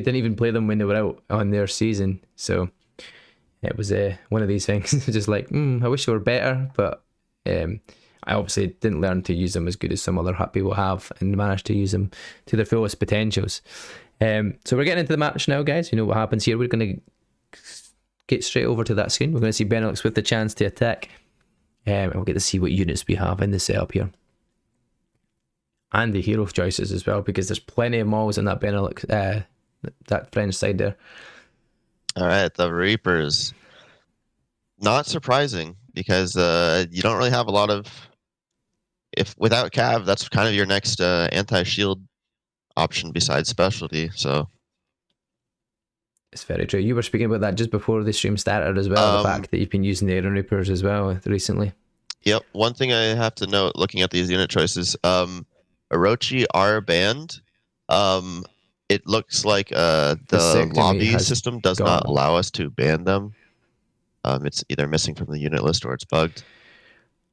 didn't even play them when they were out on their season, so it was one of these things. Just like, I wish they were better, but I obviously didn't learn to use them as good as some other people have, and managed to use them to their fullest potentials. So we're getting into the match now, guys. You know what happens here. We're going to get straight over to that screen. We're going to see Benelux with the chance to attack, and we'll get to see what units we have in the setup here, and the hero choices as well, because there's plenty of mauls on that Benelux, that French side there. All right, the Reapers. Not surprising, because you don't really have a lot of... If without Cav, that's kind of your next anti-shield option besides specialty, so... It's very true. You were speaking about that just before the stream started as well, the fact that you've been using the Iron Reapers as well recently. Yep. One thing I have to note, looking at these unit choices, Orochi are banned. It looks like the lobby system does not allow us to ban them. It's either missing from the unit list or it's bugged.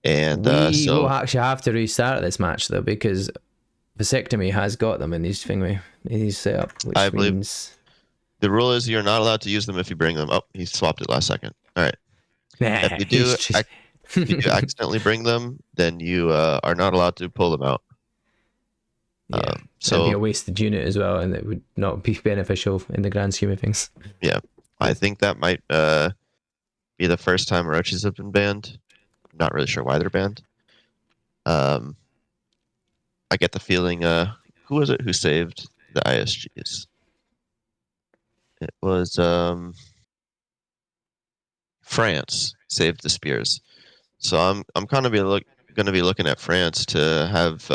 And we will actually have to restart this match though, because vasectomy has got them in these setup. Which I believe the rule is you're not allowed to use them if you bring them. Oh, he swapped it last second. All right. If you do accidentally bring them, then you are not allowed to pull them out. Yeah, so it'd be a wasted unit as well, and it would not be beneficial in the grand scheme of things. Yeah, I think that might be the first time Orochis have been banned. Not really sure why they're banned. I get the feeling, who was it who saved the ISGs? It was France saved the spears. So I'm kind of going to be looking at France to have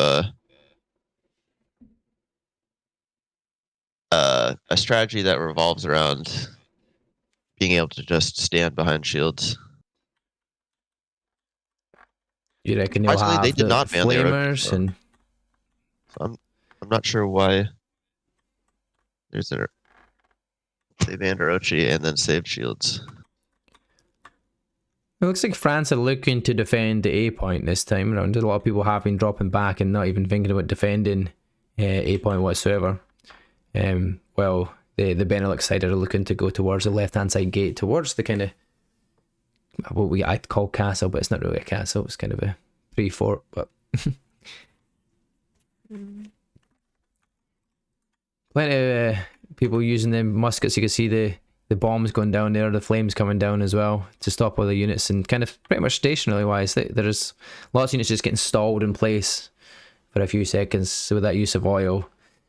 a strategy that revolves around being able to just stand behind shields. You reckon you'll have they did not ban flamers the and so I'm not sure why they banned Orochi and then saved shields. It looks like France are looking to defend the A point this time around. A lot of people have been dropping back and not even thinking about defending A point whatsoever. Well, the Benelux side are looking to go towards the left hand side gate, towards the kind of what I'd call castle, but it's not really a castle. It's kind of a pre-fort, but plenty of people using the muskets. You can see the bombs going down there, the flames coming down as well to stop other units, and kind of pretty much stationary wise, there's lots of units just getting stalled in place for a few seconds with that use of oil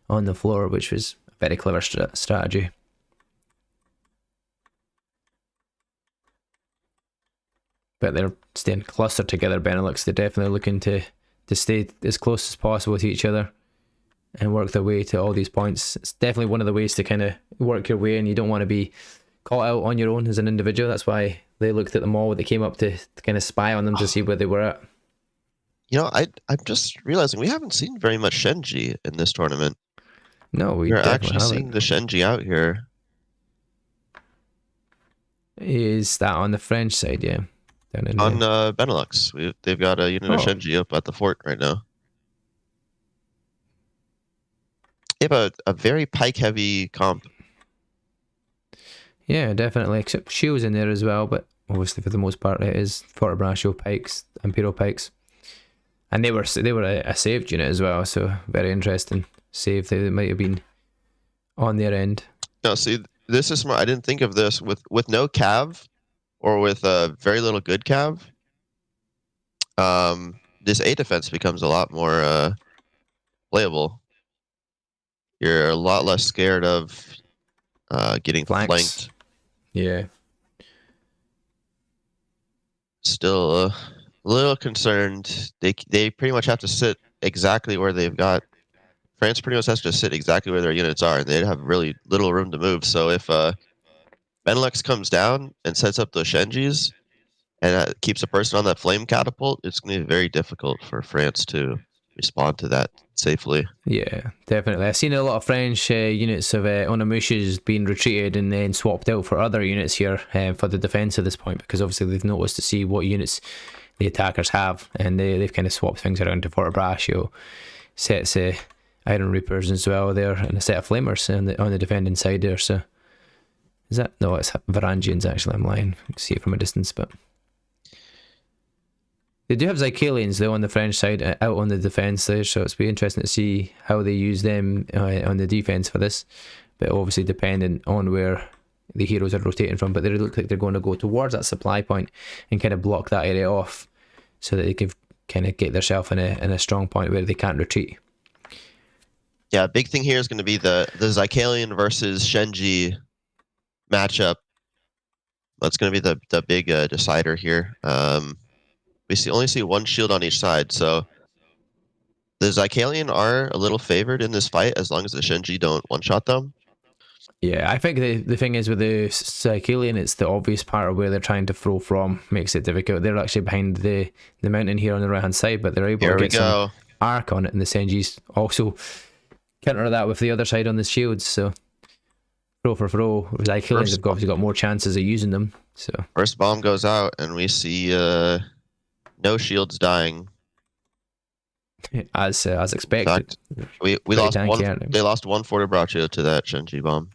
on the floor, which was a very clever strategy. But they're staying clustered together, Benelux. They're definitely looking to stay as close as possible to each other and work their way to all these points. It's definitely one of the ways to kind of work your way, and you don't want to be caught out on your own as an individual. That's why they looked at them all. They came up to kind of spy on them to see where they were at. You know, I'm just realizing we haven't seen very much Shenji in this tournament. No, we're actually seeing the Shenji out here. Is that on the French side? Yeah. On Benelux. They've got a unit of Shenji up at the fort right now. They have a very pike-heavy comp. Yeah, definitely. Except shields in there as well, but obviously for the most part it is Fortebraccio pikes, Imperial pikes. And they were a saved unit as well, so very interesting save they might have been on their end. No, see, this is smart. I didn't think of this with no cav, or with very little good cav. This A defense becomes a lot more playable. You're a lot less scared of getting flanked. Yeah. Still a little concerned. They pretty much have to sit exactly where they've got. France pretty much has to sit exactly where their units are, and they have really little room to move. So if Benelux comes down and sets up those Shenjis and keeps a person on that flame catapult, it's going to be very difficult for France to respond to that safely. Yeah, definitely. I've seen a lot of French units of Onamushis being retreated and then swapped out for other units here for the defence at this point, because obviously they've noticed to see what units the attackers have, and they've kind of swapped things around to Fortebraccio. Sets a Iron Reapers as well there, and a set of Flamers on the defending side there. So is that, no, it's Varangians actually, I'm lying, you can see it from a distance. But they do have Zycalians though on the French side out on the defence there, so it's be interesting to see how they use them on the defence for this, but obviously dependent on where the heroes are rotating from. But they look like they're going to go towards that supply point and kind of block that area off so that they can kind of get themselves in a strong point where they can't retreat. Yeah, big thing here is going to be the Zycalian versus Shenji matchup. That's going to be the big decider here. We only see one shield on each side, so the Zycalian are a little favored in this fight as long as the Shenji don't one-shot them. Yeah, I think the thing is with the Zycalian, it's the obvious part of where they're trying to throw from makes it difficult. They're actually behind the mountain here on the right hand side, but they're able to get some arc on it, and the Senjis also counter that with the other side on the shields. So throw for throw, Zycalians have obviously got more chances of using them. So first bomb goes out, and we see no shields dying. As expected. In fact, we lost one. They lost one Forte Braccio to that Shenji bomb.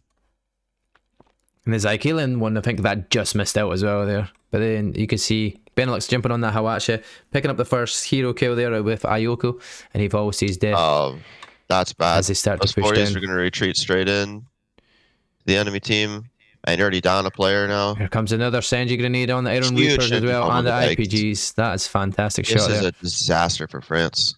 And the Zycalian one, I think that just missed out as well there. But then you can see Benelux jumping on that Hawacha, picking up the first hero kill there with Ayoko, and he falls to his death. Oh, that's bad. As they start Those to push down. are going to retreat straight in the enemy team. And already down a player now. Here comes another Senji grenade on the Iron Reapers as well, and the IPGs. That is fantastic shot there. This is a disaster for France.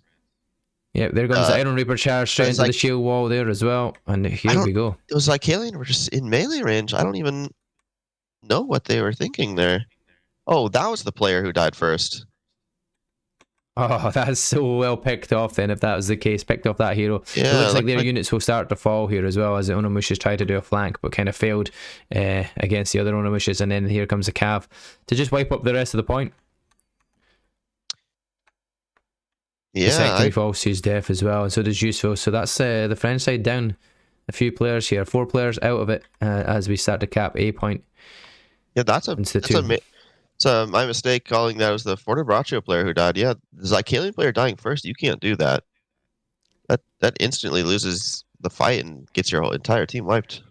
Yeah, there goes the Iron Reaper charge straight into the shield wall there as well. And here we go. It was like Zycalian were just in melee range. I don't even know what they were thinking there. Oh, that was the player who died first. Oh, that's so well picked off then, if that was the case. Picked off that hero. Yeah, it looks like their units will start to fall here as well, as the Onomushas tried to do a flank, but kind of failed against the other Onomushas. And then here comes the Cav to just wipe up the rest of the point. Yeah, the second falls to his death as well, and so does Useful. So that's the French side down a few players here, 4 players out of it as we start to cap A point. Yeah, that's my mistake calling that was the Forte Braccio player who died. Yeah, the Zycalian player dying first, you can't do that. That instantly loses the fight and gets your whole entire team wiped.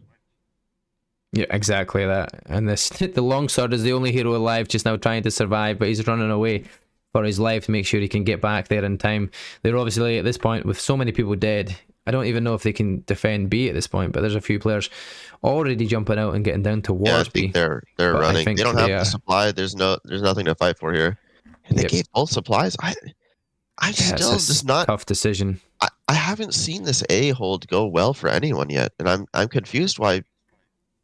Yeah, exactly that. And the longsword is the only hero alive just now trying to survive, but he's running away for his life to make sure he can get back there in time. They're obviously at this point with so many people dead. I don't even know if they can defend B at this point, but there's a few players already jumping out and getting down towards B. They're running. They don't have the supply. There's nothing to fight for here. And they gave both supplies. I'm still just not tough decision. I haven't seen this A hold go well for anyone yet, and I'm confused why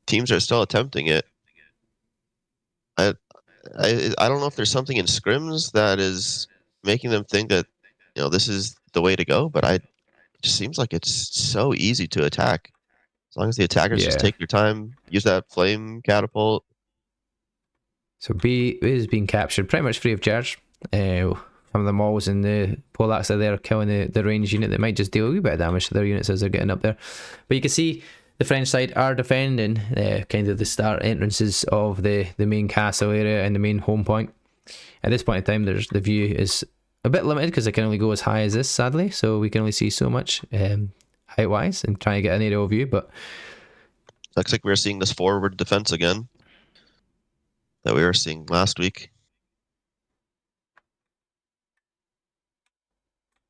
teams are still attempting it. I don't know if there's something in scrims that is making them think that this is the way to go, but it just seems like it's so easy to attack as long as the attackers just take their time, use that flame catapult. So B is being captured pretty much free of charge. Some of the mauls and the poleaxe are there killing the range unit that might just deal a wee bit of damage to their units as they're getting up there. But you can see the French side are defending kind of the start entrances of the main castle area and the main home point. At this point in time, the view is a bit limited because it can only go as high as this, sadly. So we can only see so much height-wise and try and get an aerial view. But looks like we're seeing this forward defense again that we were seeing last week.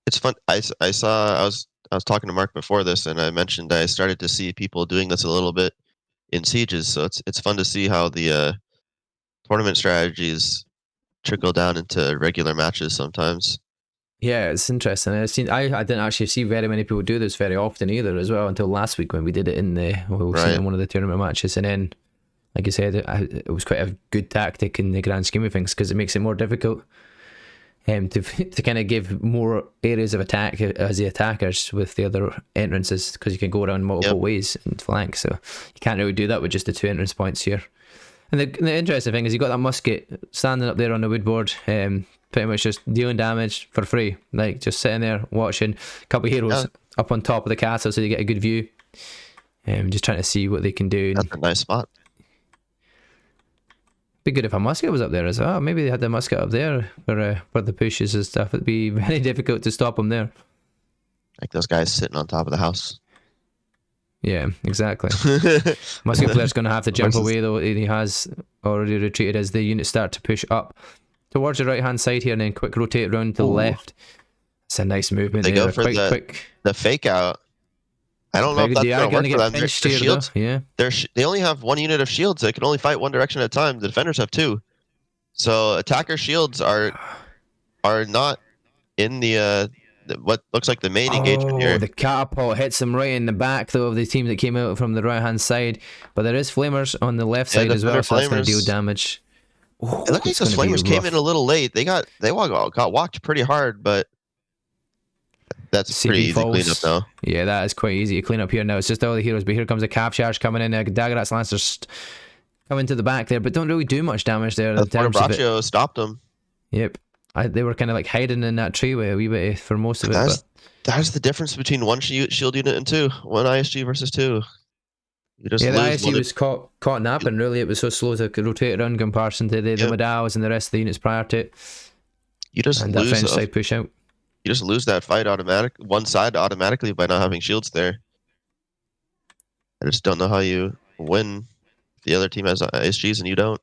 It's fun. I was talking to Mark before this, and I mentioned I started to see people doing this a little bit in sieges. So it's fun to see how the tournament strategies trickle down into regular matches sometimes. Yeah, it's interesting. I didn't actually see very many people do this very often either as well until last week when we did it in one of the tournament matches. And then, like I said, it was quite a good tactic in the grand scheme of things because it makes it more difficult to kind of give more areas of attack as the attackers with the other entrances, because you can go around multiple ways and flank. So you can't really do that with just the 2 entrance points here. And the interesting thing is you got that musket standing up there on the woodboard, pretty much just dealing damage for free, like just sitting there watching a couple of heroes up on top of the castle so you get a good view. Just trying to see what they can do. That's a nice spot. Be good if a musket was up there as well. Maybe they had the musket up there for the pushes and stuff. It'd be very difficult to stop them there. Like those guys sitting on top of the house. Yeah, exactly. Musket player's going to have to jump away though. He has already retreated as the units start to push up towards the right hand side here and then quick rotate around to the left. It's a nice movement They there. go for Quite quick. the fake out. I don't know if that's going to work for them. Their shields, yeah. They only have one unit of shields. They can only fight one direction at a time. The defenders have two. So attacker shields are not in the what looks like the main engagement here. The catapult hits him right in the back though of the team that came out from the right hand side. But there is flamers on the left side as well, so that's going to deal damage. It looked like those flamers came in a little late. They got walked pretty hard, but that's pretty easy to clean up now. Yeah, that is quite easy to clean up here now. It's just all the heroes, but here comes a cap charge coming in. Daggerat's Lancers coming to the back there, but don't really do much damage there. The Broach stopped them. Yep. They were kind of like hiding in that treeway a wee bit for most of it. That's the difference between one shield unit and two. One ISG versus two. The ISG was caught napping, really. It was so slow to rotate around in comparison to the Medals and the rest of the units prior to it. That French side push out. You just lose that fight one side automatically by not having shields there. I just don't know how you win if the other team has ISGs and you don't.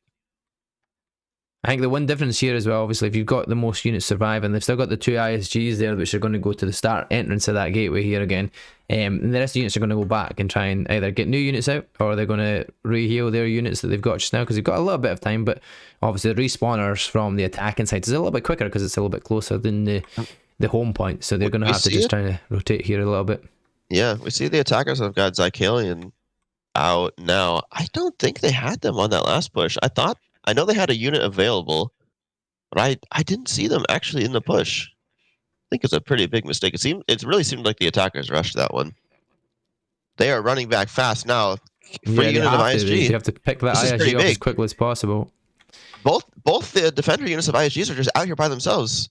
I think the one difference here as well, obviously, if you've got the most units surviving, they've still got the two ISGs there, which are going to go to the start entrance of that gateway here again. And the rest of the units are going to go back and try and either get new units out, or they're going to re-heal their units that they've got just now, because they've got a little bit of time, but obviously the respawners from the attacking side is a little bit quicker because it's a little bit closer than the home point, so they're going to have to just try to rotate here a little bit. Yeah, we see the attackers have got Zycalian out now. I don't think they had them on that last push. I know they had a unit available, but I didn't see them actually in the push. I think it's a pretty big mistake. It really seemed like the attackers rushed that one. They are running back fast now. For unit of ISG, you have to pick that ISG up as quickly as possible. Both the defender units of ISGs are just out here by themselves.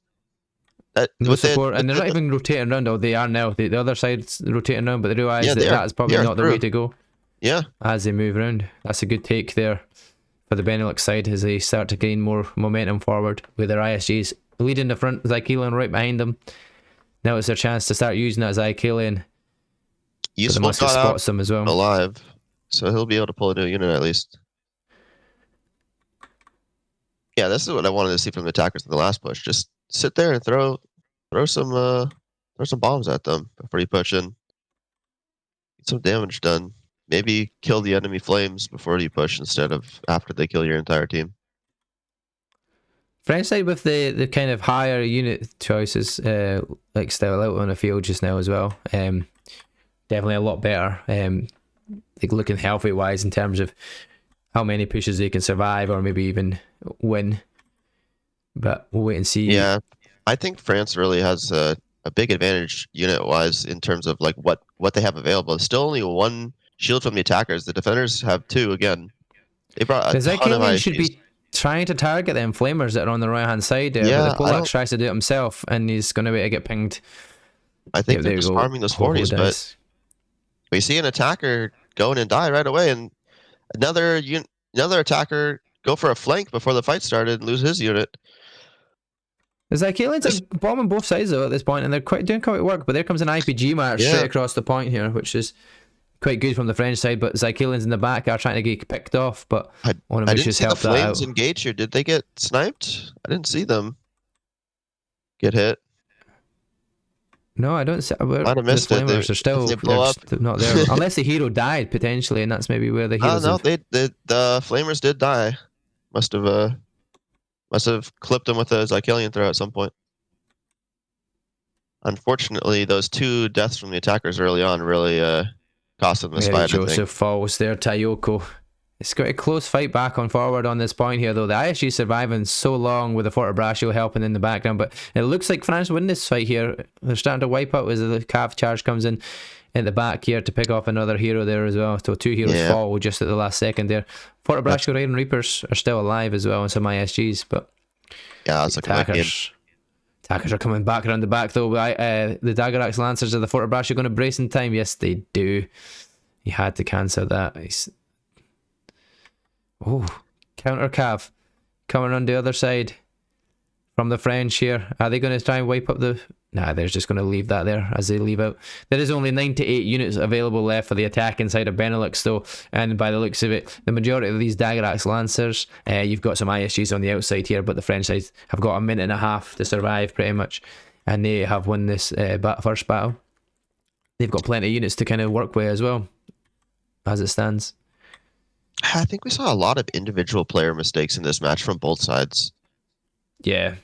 No support, and they're not even rotating around. Oh, they are now. The other side's rotating around, but they realise that is probably not the way to go. Yeah. As they move around, that's a good take there for the Benelux side as they start to gain more momentum forward with their ISGs leading the front. Zycalian right behind them. Now it's their chance to start using that Zycalian. The Musket spots them as well. Alive, so he'll be able to pull a new unit at least. Yeah, this is what I wanted to see from the attackers in the last push. Just sit there and throw some bombs at them before you push in. Get some damage done. Maybe kill the enemy flames before you push instead of after they kill your entire team. French side with the kind of higher unit choices, like still out on the field just now as well. Definitely a lot better. Like looking healthy wise in terms of how many pushes they can survive or maybe even win. But we'll wait and see. Yeah, I think France really has a big advantage unit wise in terms of like what they have available. It's still only one shield from the attackers. The defenders have two again. They brought a ton of ISGs. Should be trying to target them flamers that are on the right hand side there. Yeah, but the Polak tries to do it himself and he's going to wait to get pinged. I think they're just farming those 40s, but we see an attacker go in and die right away, and another attacker go for a flank before the fight started and lose his unit. The Zycalians are bombing both sides though at this point, and they're doing quite work, but there comes an IPG march straight across the point here, which is quite good from the French side, but Zycalians in the back are trying to get picked off, but one of them just helped that out. I didn't see the flames engage here. Did they get sniped? I didn't see them get hit. No, I don't see. Might have missed it. They're still not there. Unless the hero died, potentially, and that's maybe where the heroes the flamers did die. Must have clipped them with a Zycalian throw at some point. Unfortunately, those two deaths from the attackers early on really cost them this fight. Joseph falls there, Tayoko. It's got a close fight back on forward on this point here, though. The ISG surviving so long with the Fort Brascio helping in the background, but it looks like France win this fight here. They're starting to wipe out as the Cav charge comes in at the back here to pick off another hero there as well. So two heroes fall just at the last second there. Fort Brascio Raiden Reapers are still alive as well, and some ISGs, but that's attackers are coming back around the back though. The Daggerax Lancers of the Fort Brascio going to brace in time. Yes, they do. He had to cancel that. Counter Cav coming on the other side from the French here. Are they going to try and wipe up the Nah, they're just going to leave that there as they leave out. There is only 98 units available left for the attack inside of Benelux, though, and by the looks of it, the majority of these Dagger Axe Lancers, you've got some ISGs on the outside here, but the French side have got a minute and a half to survive, pretty much, and they have won this first battle. They've got plenty of units to kind of work with as well, as it stands. I think we saw a lot of individual player mistakes in this match from both sides. Yeah.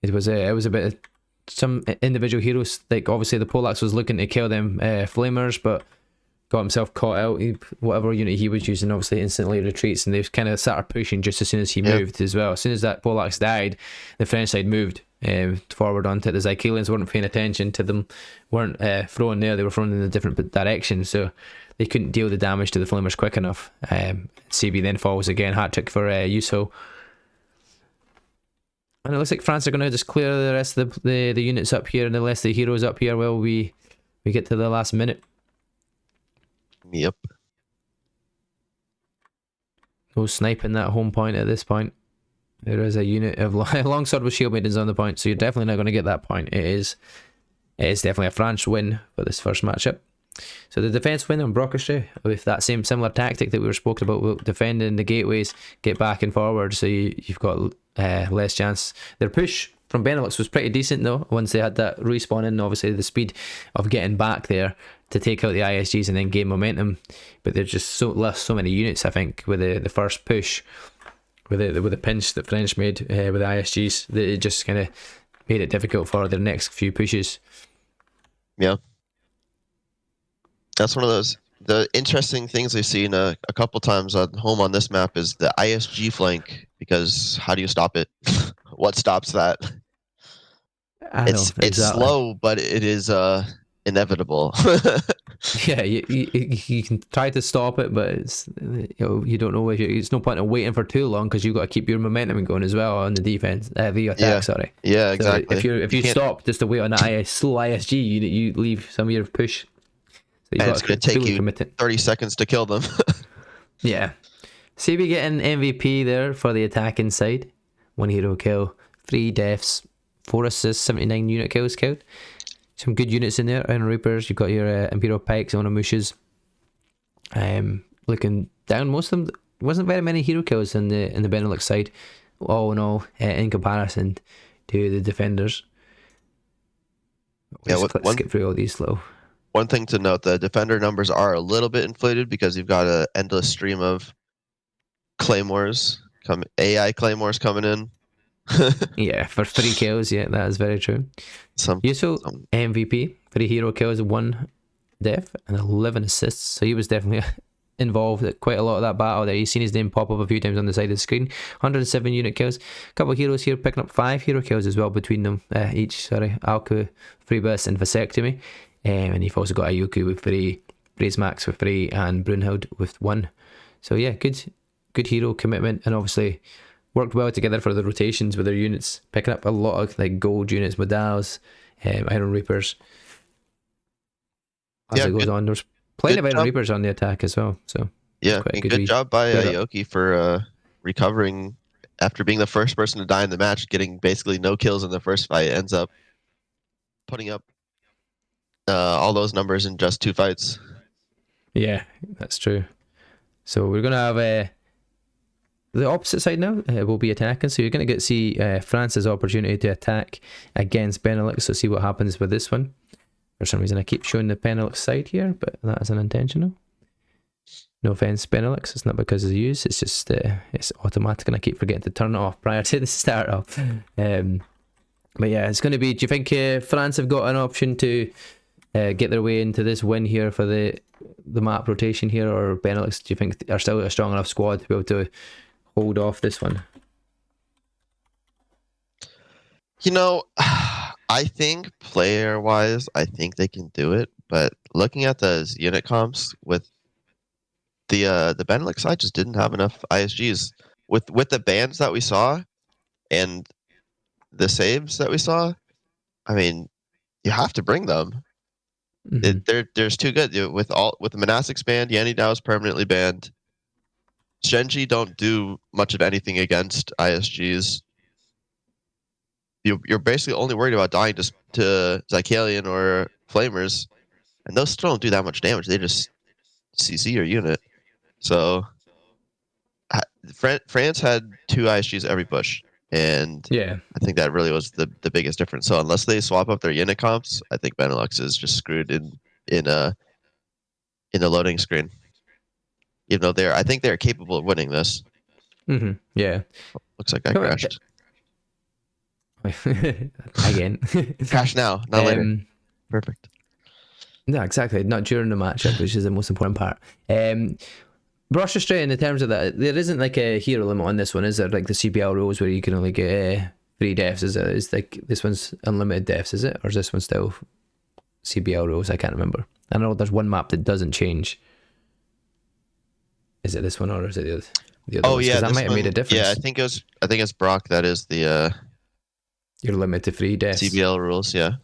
It was a bit of some individual heroes, like obviously the Polacks was looking to kill them flamers, but got himself caught out. Whatever unit he was using obviously instantly retreats, and they kind of started pushing just as soon as he moved as well. As soon as that Polacks died, the French side moved forward onto it. The Zycalians weren't paying attention to them, weren't throwing there, they were throwing in a different direction, so they couldn't deal the damage to the flamers quick enough. CB then falls again, hat trick for Yuso. And it looks like France are going to just clear the rest of the units up here and the rest of the heroes up here while we get to the last minute. Yep. No sniping that home point at this point. There is a unit of longsword with shield maidens on the point, so you're definitely not going to get that point. It is definitely a French win for this first matchup. So the defense win on Broach with that same similar tactic that we were spoken about, defending the gateways, get back and forward, so you've got less chance. Their push from Benelux was pretty decent though, once they had that respawn in, obviously the speed of getting back there to take out the ISGs and then gain momentum, but there's just so many units, I think, with the first push, with the pinch that French made with the ISGs, that it just kind of made it difficult for their next few pushes. Yeah. That's one of the interesting things we've seen a couple times at home on this map is the ISG flank, because how do you stop it? What stops that? It's slow, but it is inevitable. Yeah, you can try to stop it, but it's you don't know if it's no point in waiting for too long, because you've got to keep your momentum going as well on the defense, the attack. Sorry. Yeah, exactly. So if you stop just to wait on the slow ISG, you leave some of your push. So and it's going to take you 30 seconds to kill them. Yeah. See, we get an MVP there for the attacking side. 1 hero kill, 3 deaths, 4 assists, 79 unit kills killed. Some good units in there. Iron Reapers, you've got your Imperial Pikes, Onomushas. Looking down, most of them wasn't very many hero kills in the Benelux side, all in all, in comparison to the defenders. Yeah, let's skip through all these slow. One thing to note, the defender numbers are a little bit inflated because you've got an endless stream of claymores, AI claymores coming in. Yeah, for 3 kills, yeah, that is very true. Yuso, MVP, 3 hero kills, 1 death, and 11 assists, so he was definitely involved at quite a lot of that battle there. You've seen his name pop up a few times on the side of the screen. 107 unit kills. A couple of heroes here picking up 5 hero kills as well between them each. Alku, Freebus, and Vasectomy. And you've also got Ayuku with 3, Max with 3, and Brunhild with 1. So yeah, good hero commitment, and obviously worked well together for the rotations with their units, picking up a lot of like gold units, Modals, Iron Reapers. As it goes on, there's plenty of Iron Reapers on the attack as well. So yeah, good job by Aoki for recovering after being the first person to die in the match, getting basically no kills in the first fight. Ends up putting up all those numbers in just 2 fights. Yeah, that's true. So we're gonna have the opposite side now. Will be attacking. So you're gonna see France's opportunity to attack against Benelux. So see what happens with this one. For some reason, I keep showing the Benelux side here, but that is unintentional. No offense, Benelux. It's not because of the use. It's just it's automatic, and I keep forgetting to turn it off prior to the start off. But yeah, it's going to be. Do you think France have got an option to get their way into this win here for the map rotation here, or Benelux? Do you think are still a strong enough squad to be able to hold off this one? You know, I think player-wise, I think they can do it. But looking at those unit comps with the Benelux side, just didn't have enough ISGs with the bans that we saw and the saves that we saw. I mean, you have to bring them. There's too good with the monastics banned. Yanni Dao is permanently banned. Shenji don't do much of anything against ISGs. you're basically only worried about dying to Zycalian or Flamers, and those still don't do that much damage. They just CC your unit. So France had 2 ISGs every push, and Yeah. I think that really was the biggest difference. So unless they swap up their unit comps, I think Benelux is just screwed in in the loading screen. Even though I think they're capable of winning this. Yeah. Looks like I crashed. Again. Crash now, not later. Perfect. No, exactly. Not during the matchup, which is the most important part. Broach Eastray, in the terms of that, there isn't like a hero limit on this one, is there? Like the CBL rules where you can only get 3 deaths, is it? Is like this one's unlimited deaths, is it? Or is this one still CBL rules? I can't remember. I know there's one map that doesn't change. Is it this one or is it the other ones? Yeah, that might have made a difference. Yeah, I think it's Brock that is the you're limited to 3 deaths. CBL rules, yeah.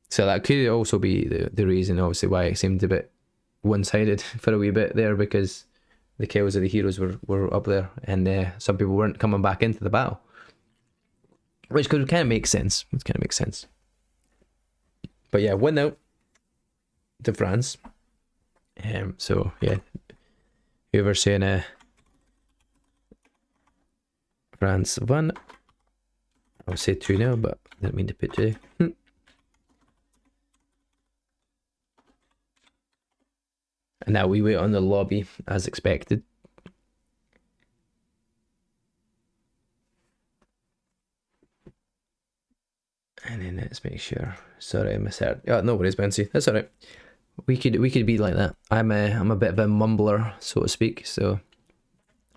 So that could also be the reason, obviously, why it seemed a bit one-sided for a wee bit there, because the kills of the heroes were up there, and some people weren't coming back into the battle, which could kind of make sense. It kind of makes sense. But yeah, 1-0 to France. So yeah, whoever's saying France won, I'll say 2-0, but I didn't mean to put 2. And now we wait on the lobby as expected. And then let's make sure. Sorry, I misheard. Oh, no worries, Bensi. That's alright. We could be like that. I'm a bit of a mumbler, so to speak, so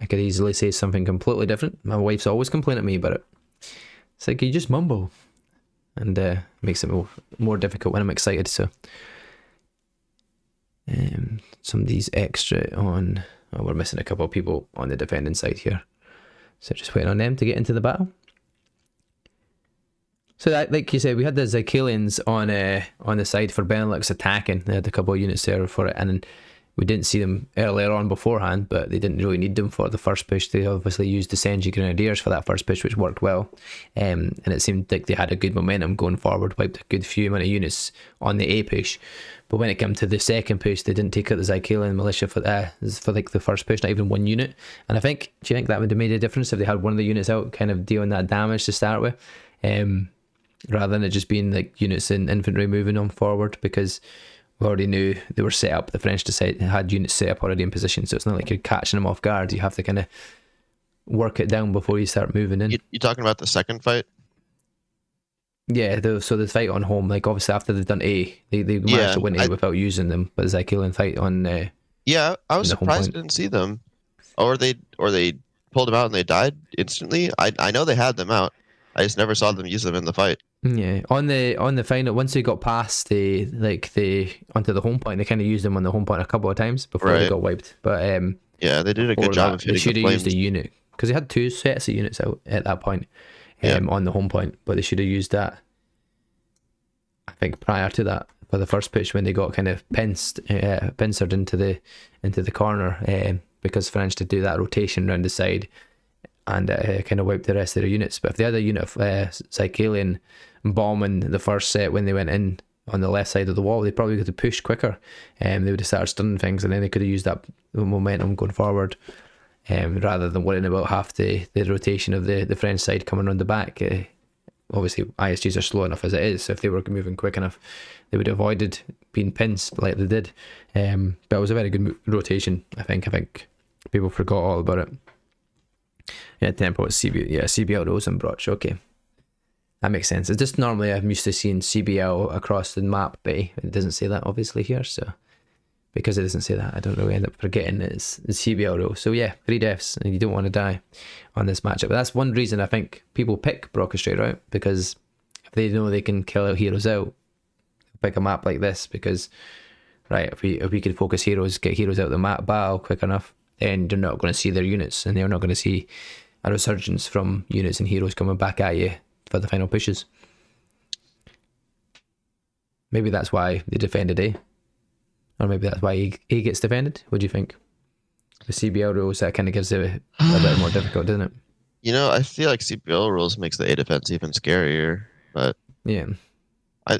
I could easily say something completely different. My wife's always complaining at me about it. It's like, you just mumble. And makes it more difficult when I'm excited, so. Somebody's extra on. Oh, we're missing a couple of people on the defending side here, so just waiting on them to get into the battle. So that, like you said, we had the Zycalians on the side for Benelux attacking. They had a couple of units there for it, and we didn't see them earlier on beforehand, but they didn't really need them for the first push. They obviously used the Senji Grenadiers for that first push, which worked well, and it seemed like they had a good momentum going forward, wiped a good few amount of units on the A push. But when it came to the second push, they didn't take out the Zycalian militia for like the first push, not even one unit. And I think, do you think that would have made a difference if they had one of the units out, kind of dealing that damage to start with, rather than it just being like units in infantry moving on forward? Because we already knew they were set up. The French had units set up already in position, so it's not like you're catching them off guard. You have to kind of work it down before you start moving in. You talking about the second fight? Yeah, so the fight on home, like obviously after they've done A, they managed to win A without using them, but the Zycalian fight on yeah, I was surprised I didn't see them, or they pulled them out and they died instantly. I know they had them out. I just never saw them use them in the fight. Yeah, on the final, once they got past onto the home point, they kind of used them on the home point a couple of times before they got wiped. But yeah, they did a good job of hitting the flames. They should have used a unit, because they had 2 sets of units out at that point. On the home point, but they should have used that, I think, prior to that for the first pitch when they got kind of pincered into the corner, because French did do that rotation around the side and kind of wiped the rest of their units. But if they had a unit of Zycalian bombing the first set when they went in on the left side of the wall, they probably could have pushed quicker, and they would have started stunning things, and then they could have used that momentum going forward. Rather than worrying about half the rotation of the French side coming on the back. Obviously, ISGs are slow enough as it is, so if they were moving quick enough, they would have avoided being pinched like they did. But it was a very good rotation, I think. I think people forgot all about it. Yeah, tempo was CBL Rose and Broach. Okay, that makes sense. It's just normally I'm used to seeing CBL across the map, but it doesn't say that obviously here, so. Because it doesn't say that, I don't really end up forgetting it's CBL rule. So yeah, 3 deaths, and you don't want to die on this matchup. But that's one reason I think people pick Broach Eastray, right? Because if they know they can kill out heroes out, pick a map like this. Because right, if we could focus heroes, get heroes out of the map battle quick enough, then you're not going to see their units, and they're not going to see a resurgence from units and heroes coming back at you for the final pushes. Maybe that's why they defended A. Or maybe that's why he gets defended. What do you think? The CBL rules, that kind of gives it a bit more difficult, doesn't it? I feel like CPL rules makes the A defense even scarier, but Yeah. I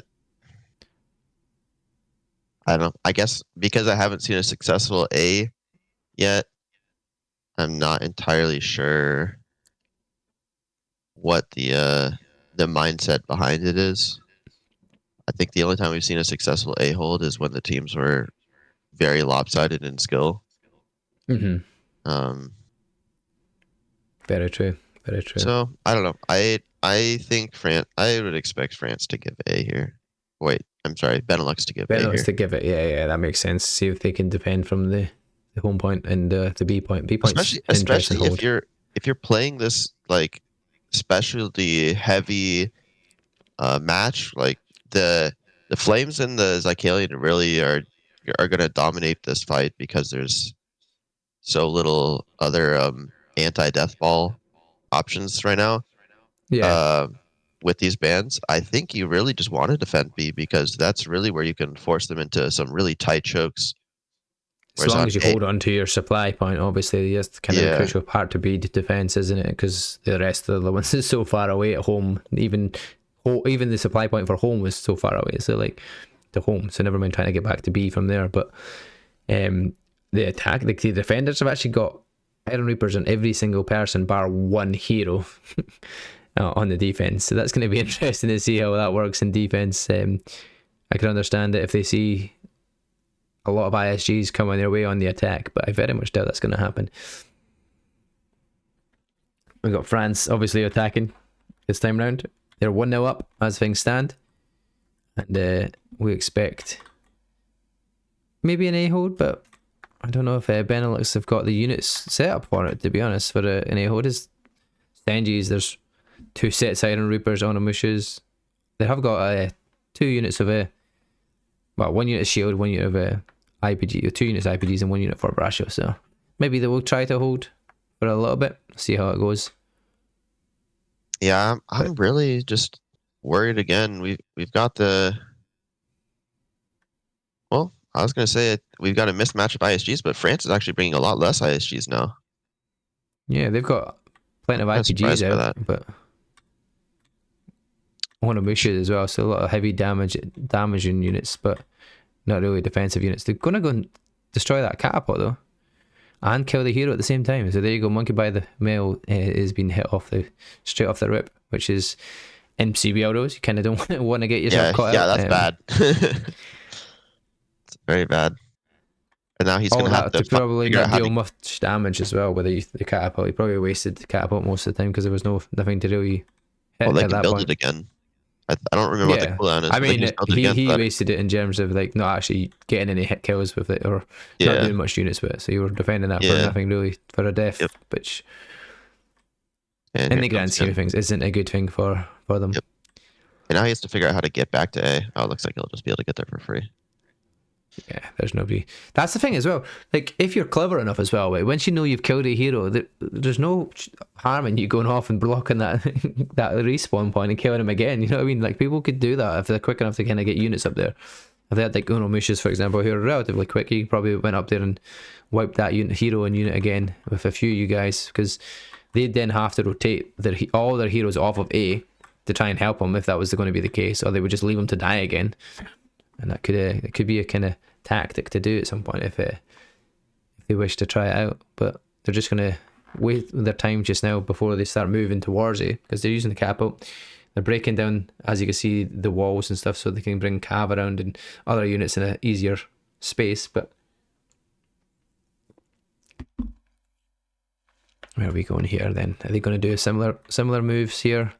I don't know. I guess because I haven't seen a successful A yet, I'm not entirely sure what the mindset behind it is. I think the only time we've seen a successful A hold is when the teams were very lopsided in skill. Mm-hmm. Um, Very true. Very true. so I don't know. I think France. I would expect France to give A here. Wait, I'm sorry, Benelux to give A Benelux here. to give it. Yeah, yeah, that makes sense. See if they can defend from the home point and the B point. B point's interesting Especially hold. if you're playing this like specialty heavy match, like the Flames and the Zycalian really are going to dominate this fight because there's so little other anti-death ball options right now. Yeah. Uh, with these bans, I think you really just want to defend B because that's really where you can force them into some really tight chokes. As Whereas long on as you A, hold on to your supply point, obviously, that's kind of the yeah, crucial part to be defense, isn't it? Because the rest of the ones is so far away at home. Even the supply point for home was so far away. So like to home. So never mind trying to get back to B from there. But the attack, the defenders have actually got Iron Reapers on every single person bar one hero on the defense. So that's going to be interesting to see how that works in defense. I can understand it if they see a lot of ISGs coming their way on the attack, but I very much doubt that's going to happen. We've got France obviously attacking this time round. They're 1-0 up as things stand, and we expect maybe an A-hold, but I don't know if Benelux have got the units set up for it, to be honest, for an A-hold. Is Stengies, there's 2 sets of Iron Reapers on Amushas. They have got 2 units of well, 1 unit of shield, 1 unit of IPG, or 2 units of IPGs and 1 unit for Brasho. So maybe they will try to hold for a little bit, see how it goes. yeah, But I'm really just worried again. We've got the well, I was gonna say we've got a mismatch of ISGs, but France is actually bringing a lot less ISGs now. yeah, they've got plenty of Kind of IPGs surprised by out, that. but one of Mushas as well, so a lot of heavy damaging units, but not really defensive units. They're gonna go and destroy that catapult though, and kill the hero at the same time. So there you go. Monkey by the Mail is being hit straight off the rip, which is in CBL rules. You kind of don't want to get yourself Yeah, caught yeah, out. that's bad. It's very bad. And now he's All gonna have that to to probably figure out not how deal to. much damage as well with the catapult. He probably wasted the catapult most of the time because there was nothing to really Well, hit they at can that build it point. again. I don't remember what the Yeah, cooldown is, I but they can mean just build it he again. he So wasted it in terms of like not actually getting any hit kills with it or not yeah, doing much units with it. So you were defending that for yeah, nothing really for a yep. death, which And in here the it comes grand scheme again. of things isn't a good thing for them. Yep. And now he has to figure out how to get back to A. Oh, it looks like he'll just be able to get there for free. Yeah, there's nobody. That's the thing as well. Like, if you're clever enough as well, once you know you've killed a hero, there's no harm in you going off and blocking that that respawn point and killing him again. You know what I mean? Like, people could do that if they're quick enough to kind of get units up there. If they had like Uno Mushas, for example, who are relatively quick, you probably went up there and wiped that hero and unit again with a few of you guys, because they'd then have to rotate all their heroes off of A to try and help them if that was going to be the case, or they would just leave them to die again. And that could it could be a kind of tactic to do at some point if they wish to try it out. But they're just going to wait their time just now before they start moving towards it, because they're using the catapult. They're breaking down, as you can see, the walls and stuff, so they can bring cav around and other units in an easier space. But where are we going here then? Are they going to do similar moves here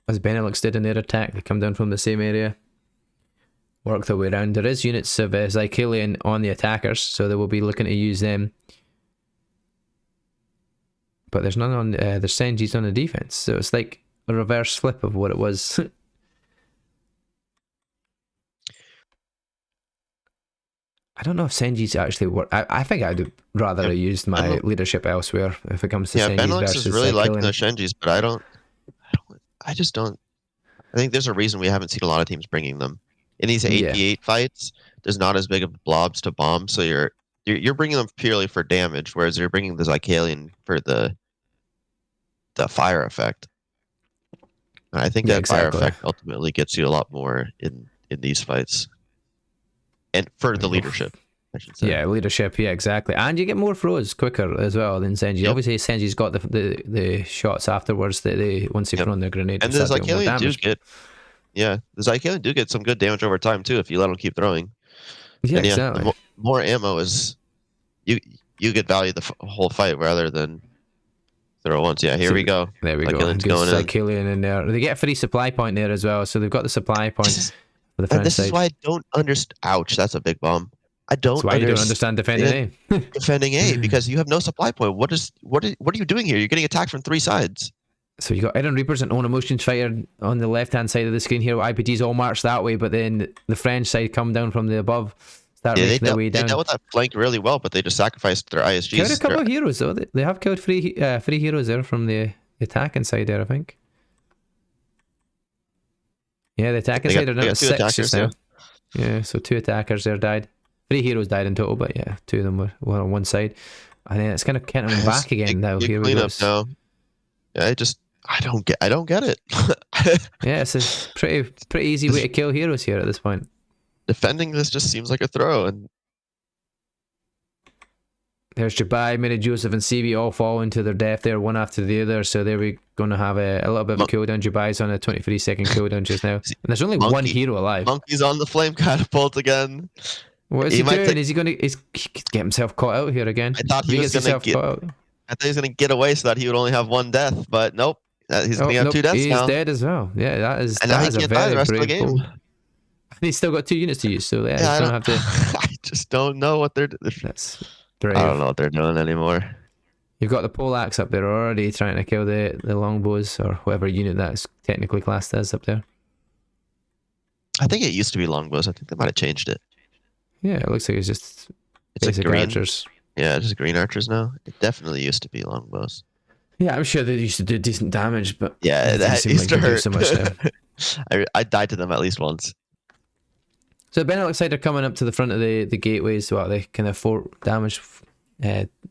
as Benelux did in their attack? They come down from the same area, work their way around. There is units of Zycalian on the attackers, so they will be looking to use them. But there's none on there's Senji's on the defense, so it's like a reverse flip of what it was. I don't know if Senji's actually work. I think I'd rather have used my leadership elsewhere if it comes to Senji's Benelux is versus really liking Zycalian. those Shenjis, but I just don't. I think there's a reason we haven't seen a lot of teams bringing them. In these Yeah, 8v8 fights, there's not as big of blobs to bomb, so you're bringing them purely for damage, whereas you're bringing the Zycalian for the the fire effect. And I think Yeah, that fire exactly. effect ultimately gets you a lot more in these fights, and for There the we go. leadership, I should say. Yeah, leadership. Yeah, exactly. And you get more throws quicker as well than Senji. Yep. Obviously, Senji's got the shots afterwards that they once they've Yep. thrown their grenade, they And the start doing more Zycalian do damage. get the Zycalian do get some good damage over time too if you let them keep throwing. Yeah, And yeah, the exactly. more ammo is you get value the whole fight rather than throw once. Yeah, here So we go. there we go. Zycalian's Good going in. Zycalian in there. They get a free supply point there as well. So they've got the supply This point is for the French this is side. why I don't understand. Ouch, that's a big bomb. I That's don't why you don't understand defending A. defending A because you have no supply point. What are you doing here? You're getting attacked from 3 sides. So you got Iron Reapers and Own Emotions Fighter on the left hand side of the screen here. IPGs all march that way, but then the French side come down from the above, start Yeah, making their way they down. dealt with that flank really well, but they just sacrificed their Killed a ISGs. couple of heroes though. They have killed three heroes there from the attacking side there, I think. Yeah, the attacking side are down to 2 6 just attackers, yeah. now. Yeah, so 2 attackers there died. 3 heroes died in total, but yeah, 2 of them were on one side. And then it's kind of getting them back again now. Big Here we go. cleanup now. Yeah, I don't get it. Yeah, it's a pretty easy way to kill heroes here at this point. Defending this just seems like a throw, and There's Jabai, Mini Joseph, and CB all falling to their death there, one after the other. So there we're going to have a little bit of a cooldown. Jabai's on a 23-second cooldown just now. And there's only one hero alive. Monkey's on the flame catapult again. What is he doing? Is he going to get himself caught out here again? I thought he was going to get away so that he would only have 1 death, but nope. He's going to have 2 deaths now. He's dead as well. Yeah, that is a very brave pull. And he's still got 2 units to use, so yeah, he's going to have to... I just don't know what they're doing. That's brave. I don't know what they're doing anymore. You've got the poleaxe up there already trying to kill the longbows, or whatever unit that's technically classed as up there. I think it used to be longbows. I think they might have changed it. Yeah, it looks like it's just basic green archers. Yeah, just green archers now. It definitely used to be longbows. Yeah, I'm sure they used to do decent damage, but yeah, that used to hurt so much now. I died to them at least once. So Benelux side are coming up to the front of the gateways, well, they kind of fort damage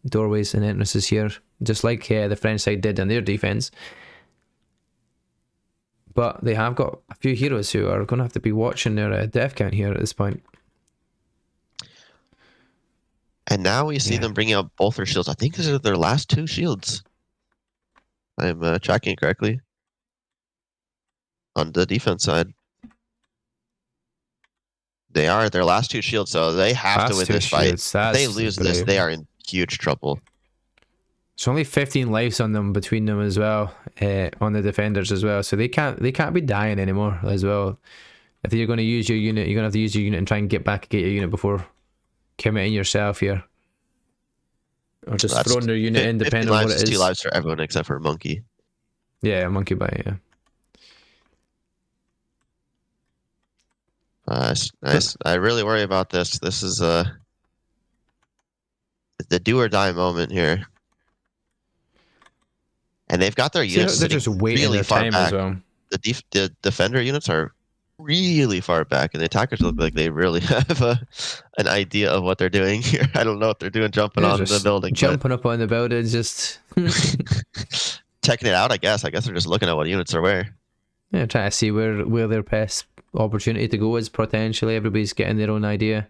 doorways and entrances here, just like the French side did in their defense. But they have got a few heroes who are going to have to be watching their death count here at this point. And now we see them bringing out both their shields. I think these are their last 2 shields. I'm tracking correctly. On the defense side. They are their last 2 shields, so they have to win this fight. If they lose this, they are in huge trouble. There's only 15 lives on them between them as well, on the defenders as well. So they can't be dying anymore as well. If you're going to use your unit, you're going to have to use your unit and try and get your unit before committing yourself here. Or just throwing their unit in, depending on what it is. 2 lives for everyone except for Monkey. Yeah, Monkey Bite, yeah. Nice. I really worry about this. This is the do or die moment here. And they've got their units they're just waiting really their far time back. as well. The defender units are really far back, and the attackers look like they really have an idea of what they're doing here. I don't know what they're doing, jumping on the building. Jumping up on the building, just checking it out, I guess. I guess they're just looking at what units are where. Yeah, trying to see where their best opportunity to go is potentially. Everybody's getting their own idea.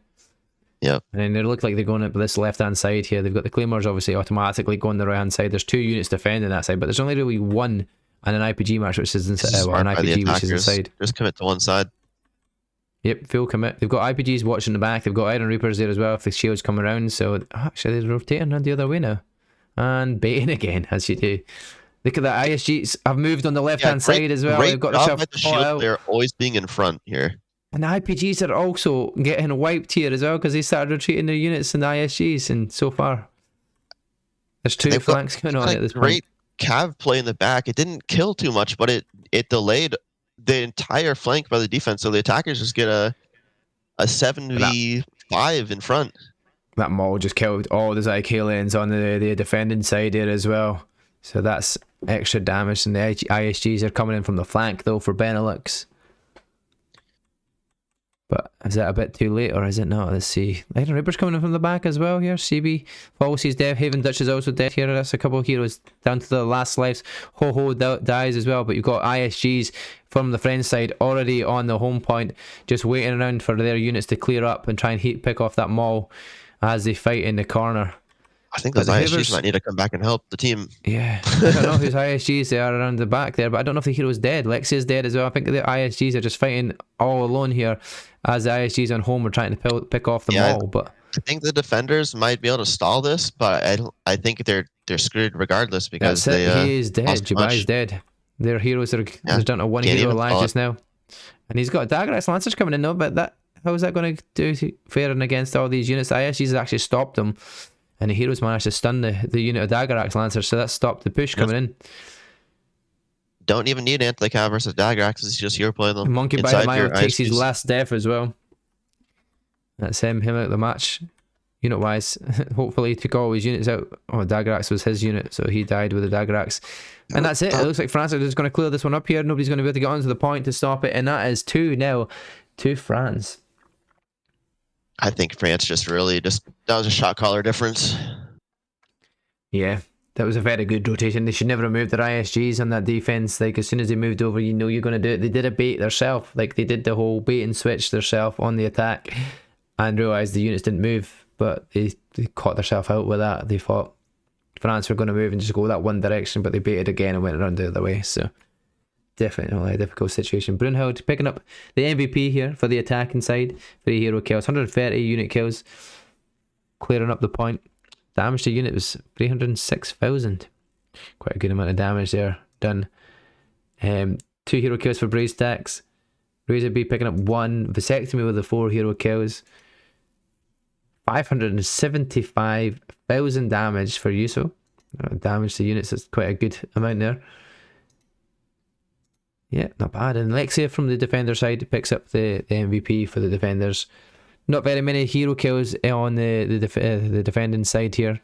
Yep. And then they look like they're going up this left-hand side here. They've got the Claymores obviously automatically going the right-hand side. There's 2 units defending that side, but there's only really 1 and an IPG match, which is inside. An IPG which is inside. Just commit to one side. Yep, full commit. They've got IPGs watching the back. They've got Iron Reapers there as well if the shield's come around. So actually they're rotating the other way now. And baiting again, as you do. Look at that. ISGs have moved on the left-hand side as well. They've got themselves caught out. They're always being in front here. And the IPGs are also getting wiped here as well because they started retreating their units in the ISGs. And so far, there's 2 flanks going on at this point. Great cav play in the back. It didn't kill too much, but it delayed the entire flank by the defense. So the attackers just get a 7v5 in front. That maul just killed all the Zycalians on the defending side there as well. So that's extra damage, and the ISGs are coming in from the flank though for Benelux. But is that a bit too late, or is it not? Let's see. Iron Reaper's coming in from the back as well here. CB Falls, he's dead. Haven Dutch is also dead here. That's a couple of heroes down to the last lives. Ho dies as well, but you've got ISGs from the friend side already on the home point, just waiting around for their units to clear up and try and pick off that maul as they fight in the corner. I think those ISGs might need to come back and help the team. Yeah, I don't know whose ISGs they are around the back there, but I don't know if the hero's dead. Lexia's dead as well. I think the ISGs are just fighting all alone here, as the ISGs on home are trying to pick off them all. But I think the defenders might be able to stall this, but I think they're screwed regardless because he is dead. Jubai's dead. Their heroes are there's down to one hero alive just now, and he's got Dagger Axe Lancers coming in. No, but how is that going to do faring against all these units? The ISGs actually stopped them. And the heroes managed to stun the unit of Dagger Axe Lancers, so that stopped the push coming in. Don't even need Anti-Cav versus Dagger Axes, it's just hero playing them. Monkey by the Mile takes his last death as well. That's him out of the match. Unit wise, hopefully he took all his units out. Oh, Dagger Axe was his unit, so he died with the Dagger Axe. And that's it. It looks like France are just going to clear this one up here. Nobody's going to be able to get onto the point to stop it, and that is 2-0 to France. I think France that was a shot caller difference. Yeah, that was a very good rotation. They should never have moved their ISGs on that defense. Like, as soon as they moved over, you know you're going to do it. They did a bait themselves. Like, they did the whole bait and switch themselves on the attack and realised the units didn't move, but they caught themselves out with that. They thought France were going to move and just go that one direction, but they baited again and went around the other way. So definitely a difficult situation. Brunhild picking up the MVP here for the attacking side. 3 hero kills, 130 unit kills, clearing up the point. Damage to unit was 306,000. Quite a good amount of damage there done. 2 hero kills for Braze Tax. Razor B picking up 1. Vasectomy with the 4 hero kills. 575,000 damage for Yuso. Damage to units is quite a good amount there. Yeah, not bad. And Lexia from the defender side picks up the MVP for the defenders. Not very many hero kills on the defending side here.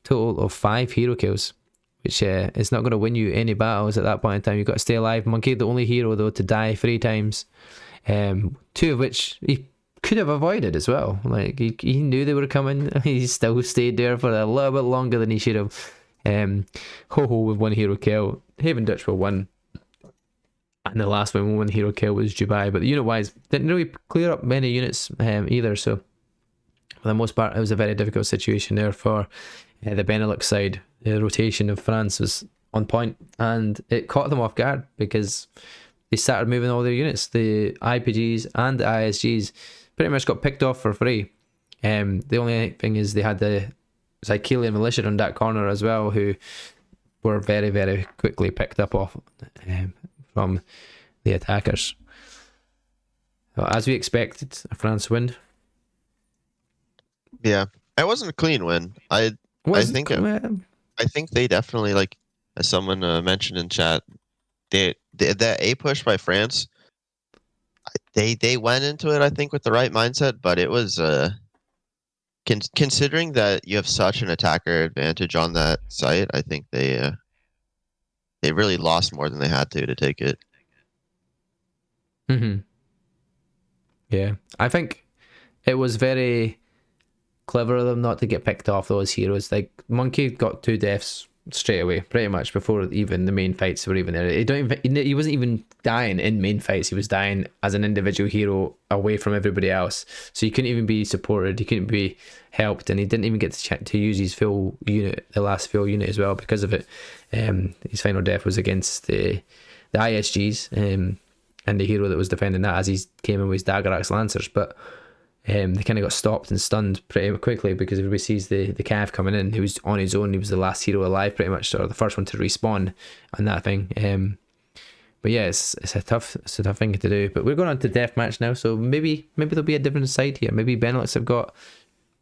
Total of 5 hero kills, which is not going to win you any battles at that point in time. You've got to stay alive. Monkey, the only hero though to die 3 times, 2 of which he could have avoided as well. Like he knew they were coming. He still stayed there for a little bit longer than he should have. Ho-Ho with 1 hero kill. Haven Dutch with 1. And the last one hero kill was Dubai, but unit wise didn't really clear up many units either, so for the most part it was a very difficult situation there for the Benelux side. The rotation of France was on point and it caught them off guard because they started moving all their units. The IPGs and the ISGs pretty much got picked off for free. The only thing is they had the Zycalian militia on that corner as well, who were very, very quickly picked up off from the attackers. So, as we expected, a France win. Yeah, it wasn't a clean win. I think they definitely, like as someone mentioned in chat, that A push by France, they went into it I think with the right mindset, but it was considering that you have such an attacker advantage on that site, I think they really lost more than they had to take it. Yeah, I think it was very clever of them not to get picked off those heroes. Like Monkey got 2 deaths straight away, pretty much before even the main fights were even there. He wasn't even dying in main fights. He was dying as an individual hero away from everybody else. So he couldn't even be supported. He couldn't be helped, and he didn't even get to use his full unit, the last full unit as well, because of it. His final death was against the ISGs and the hero that was defending that, as he came in with his Dagger Axe Lancers, but they kind of got stopped and stunned pretty quickly because everybody sees the Cav coming in. He was on his own. He was the last hero alive pretty much, or the first one to respawn on that thing. But yeah, it's a tough thing to do. But we're going on to Deathmatch now, so maybe there'll be a different side here. Maybe Benelux have got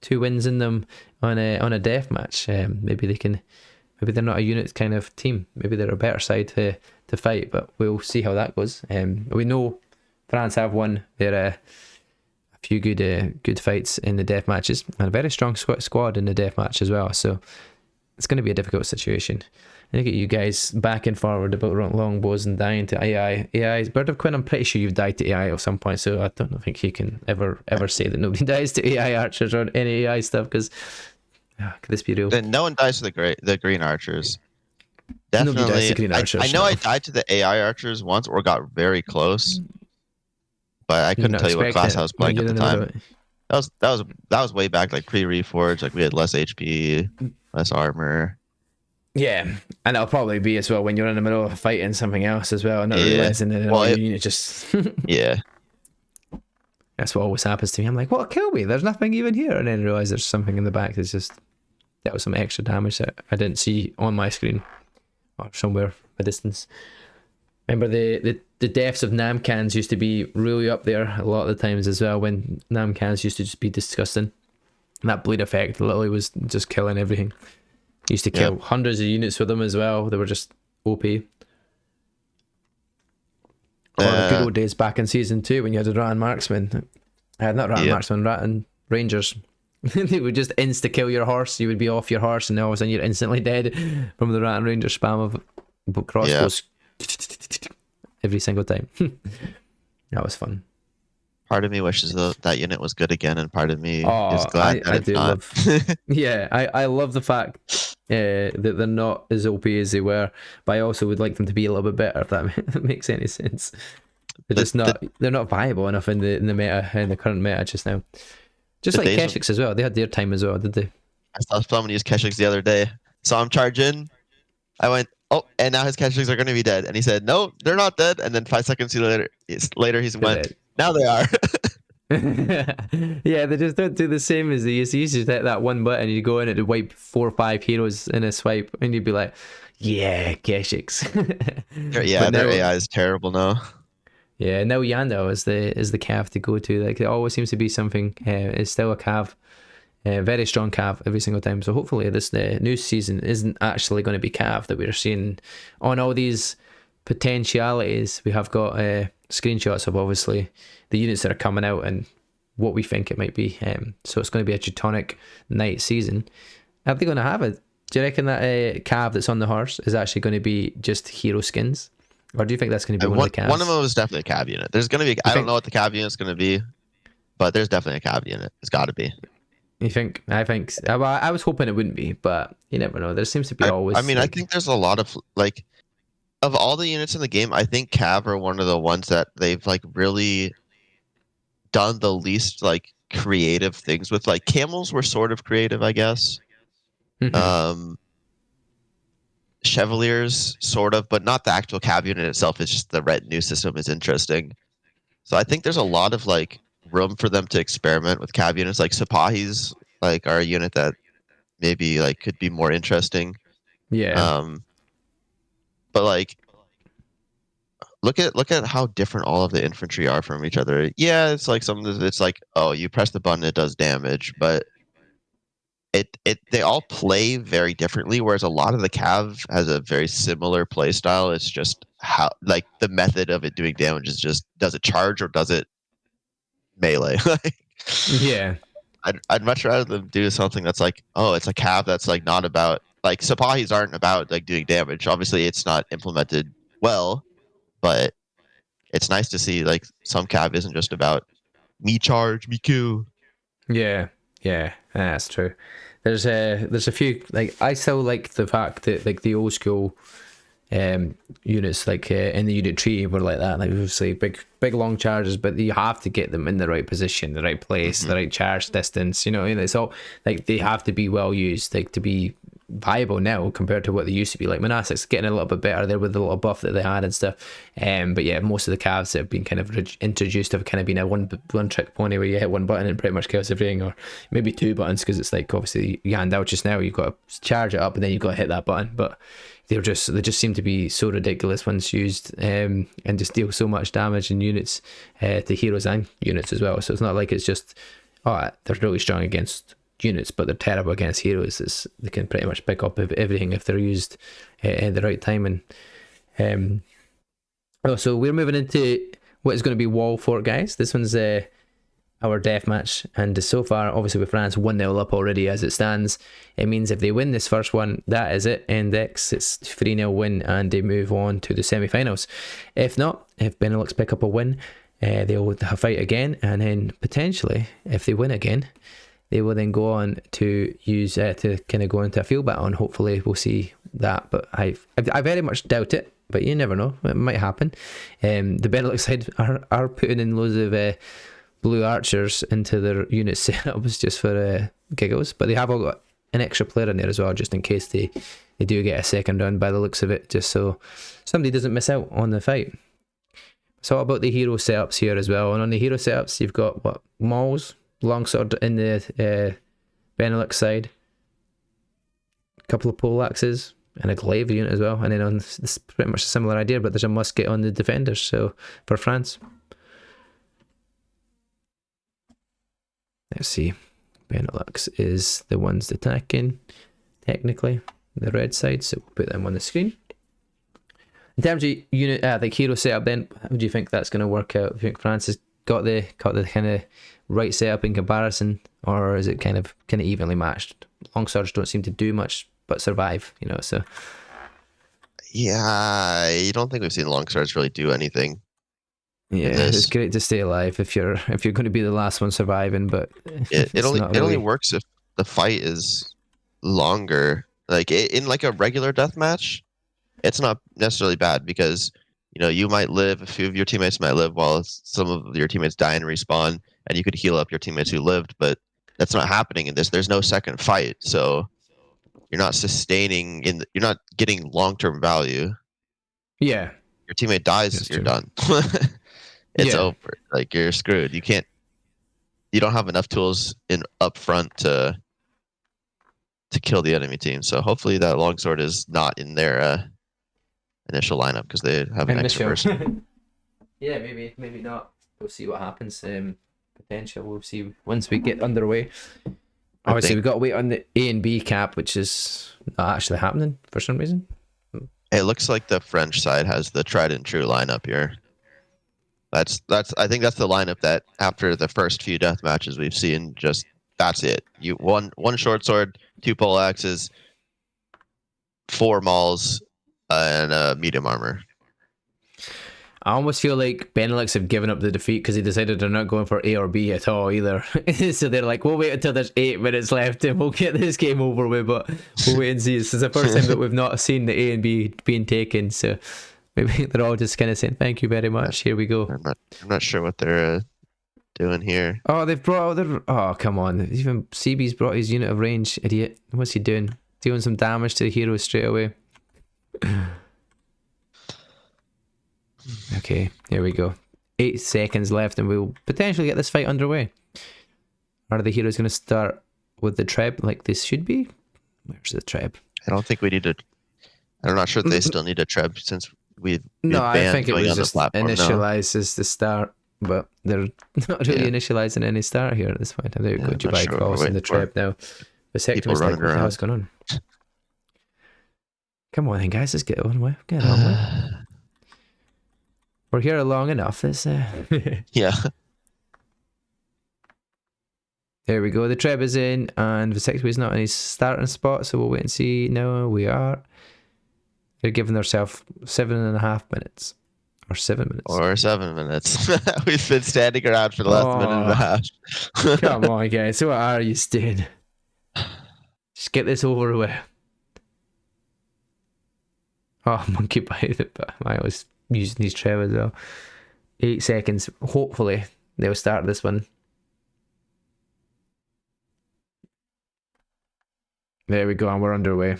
2 wins in them on a Deathmatch. Maybe they're not a unit kind of team. Maybe they're a better side to fight, but we'll see how that goes. We know France have won their a few good fights in the death matches, and a very strong squad in the death match as well. So it's going to be a difficult situation. I look at you guys back and forward about longbows and dying to AI. AI's Bird of Quinn, I'm pretty sure you've died to AI at some point, so I don't think you can ever say that nobody dies to AI archers or any AI stuff, because could this be real? Then no one dies to the green archers. Nobody dies to Definitely. green archers. I know no. I died to the AI archers once or got very close, but I You're couldn't not tell you what expecting class it I was when playing at you're the in the middle time. of it. That was way back, like pre-reforged. Like we had less HP, less armor. Yeah, and it'll probably be as well when you're in the middle of fighting something else as well, and not Yeah. realizing that Well, all you need to just. Yeah. That's what always happens to me. I'm like, what, kill me? There's nothing even here, and then realize there's something in the back that's just dealt some extra damage that I didn't see on my screen or somewhere a distance. Remember the deaths of Namkhans used to be really up there a lot of the times as well, when Namkhans used to just be disgusting. That bleed effect literally was just killing everything. Used to kill hundreds of units with them as well. They were just OP. Or the good old days back in season 2 when you had a Rat and Marksman. Not Rat and Marksman, Rat and Rangers. They would just insta kill your horse. You would be off your horse, and all of a sudden you're instantly dead from the Rat and Ranger spam of crossbows every single time. That was fun. Part of me wishes that unit was good again, and part of me is glad that it's not. I love the fact that they're not as OP as they were, but I also would like them to be a little bit better, if that makes any sense. They're just not. They're not viable enough in the meta, in the current meta just now. Just like Keshiks as well. They had their time as well, did they? I saw someone use Keshiks the other day. Saw him charge in. I went, oh, and now his Keshiks are going to be dead. And he said, no, they're not dead. And then 5 seconds later, he went, now they are. Yeah, they just don't do the same as they used to. You used to hit that one button, you go in and wipe 4 or 5 heroes in a swipe, and you'd be like, yeah, Keshiks. Yeah, their AI is terrible now. Yeah, now Yandel is the cav to go to. Like, it always seems to be something. It's still a cav, very strong cav every single time. So hopefully this new season isn't actually going to be cav that we're seeing on all these potentialities. We have got screenshots of obviously the units that are coming out and what we think it might be. So it's going to be a Teutonic Knight season. Are they going to have it? Do you reckon that cav that's on the horse is actually going to be just hero skins? Or do you think that's going to be one of the cavs? One of them is definitely a cav unit. There's going to be, I don't know what the cav unit's going to be, but there's definitely a cav unit. It's got to be. You think? I think. Well, I was hoping it wouldn't be, but you never know. There seems to be always. I mean, I think there's a lot of, like, of all the units in the game, I think cav are one of the ones that they've, like, really done the least, like, creative things with. Like, camels were sort of creative, I guess. Chevaliers, sort of, but not the actual cav unit itself. It's just the retinue system is interesting. So I think there's a lot of, like, room for them to experiment with cav units. Like Sipahis, like, are a unit that maybe, like, could be more interesting. Yeah. But, like, look at how different all of the infantry are from each other. Yeah, it's like it's like, oh, you press the button, it does damage, but they all play very differently, whereas a lot of the cav has a very similar play style. It's just how, like, the method of it doing damage is just, does it charge or does it melee? Yeah. I'd much rather them do something that's like, oh, it's a cav that's, like, not about, like, Sipahis aren't about, like, doing damage. Obviously it's not implemented well, but it's nice to see, like, some cav isn't just about me charge, me kill. Yeah, that's true. There's a few, like, I still like the fact that, like, the old school units, like in the unit tree, were like that. Like, obviously big long charges, but you have to get them in the right position, the right place, the right charge distance. You know, it's all like they have to be well used, like, to be viable now compared to what they used to be. Like Monastics getting a little bit better there with the little buff that they had and stuff. But yeah, most of the calves that have been kind of introduced have kind of been a one trick pony where you hit one button and pretty much kills everything, or maybe 2 buttons, because it's like, obviously you hand out just now, you've got to charge it up and then you've got to hit that button. But they just seem to be so ridiculous once used, and just deal so much damage in units, to heroes and units as well. So it's not like it's just, oh, they're really strong against units but they're terrible against heroes. They can pretty much pick up everything if they're used at the right time. And so we're moving into what is going to be wall fort, guys. This one's our deathmatch, and so far, obviously with France 1-0 up already as it stands, it means if they win this first one, that is it. Index, it's 3-0 win, and they move on to the semi-finals. If not, if Benelux pick up a win, they'll fight again, and then potentially, if they win again, they will then go on to use to kind of go into a field battle, and hopefully we'll see that. But I very much doubt it, but you never know, it might happen. The Benelux side are putting in loads of blue archers into their unit setups just for giggles, but they have all got an extra player in there as well, just in case they do get a second round by the looks of it, just so somebody doesn't miss out on the fight. So about the hero setups here as well, and on the hero setups you've got what, Mauls, longsword in the Benelux side, a couple of poleaxes and a glaive unit as well, and then on this pretty much a similar idea, but there's a musket on the defenders. So for France, let's see, Benelux is the ones attacking, technically, the red side, so we'll put them on the screen. In terms of unit, like hero setup then, how do you think that's going to work out? Do you think France has got the kind of right setup in comparison, or is it kind of evenly matched? Longswords don't seem to do much but survive, so. Yeah, I don't think we've seen longswords really do anything. Yeah, it's great to stay alive if you're going to be the last one surviving, but it only works if the fight is longer. Like in like a regular deathmatch, it's not necessarily bad because you might live, a few of your teammates might live while some of your teammates die and respawn, and you could heal up your teammates who lived, but that's not happening in this. There's no second fight, so you're not sustaining you're not getting long-term value. Yeah, your teammate dies, you're done. It's over. Like you're screwed. You don't have enough tools up front to kill the enemy team. So hopefully that longsword is not in their initial lineup because they have an extra person. Yeah, maybe not. We'll see what happens. Potential. We'll see once we get underway. Obviously, we've got to wait on the A and B cap, which is not actually happening for some reason. It looks like the French side has the tried and true lineup here. I think that's the lineup that after the first few death matches we've seen, just that's it. You one short sword, 2 poleaxes, 4 mauls, and a medium armor. I almost feel like Benelux have given up the defeat because they decided they're not going for A or B at all either. So they're like, we'll wait until there's 8 minutes left and we'll get this game over with, but we'll wait and see. This is the first time that we've not seen the A and B being taken, so maybe they're all just kind of saying, thank you very much, here we go. I'm not sure what they're doing here. Oh, they've brought out their... Oh, come on. Even CB's brought his unit of range, idiot. What's he doing? Doing some damage to the heroes straight away. Okay, here we go. 8 seconds left and we'll potentially get this fight underway. Are the heroes going to start with the treb like this should be? Where's the treb? I don't think we need to... I'm not sure if they still need a treb since we've I think it was just initialized as the start, but they're not really initializing any start here at this point. There you go, Dubai crossing the treb now. Vasectomy's like, what the hell's going on? Come on then, guys, let's get on with it. We're here long enough. Let's, yeah. There we go. The treb is in, and Vasectomy's not in his starting spot, so we'll wait and see. No, we are. They're giving themselves 7.5 minutes. Or 7 minutes. Or 7 minutes. We've been standing around for the last minute and a half. Come on, guys. What are you doing? Just get this over with. Oh, monkey bite it, but I was using these treb as well. 8 seconds. Hopefully, they'll start this one. There we go, and we're underway.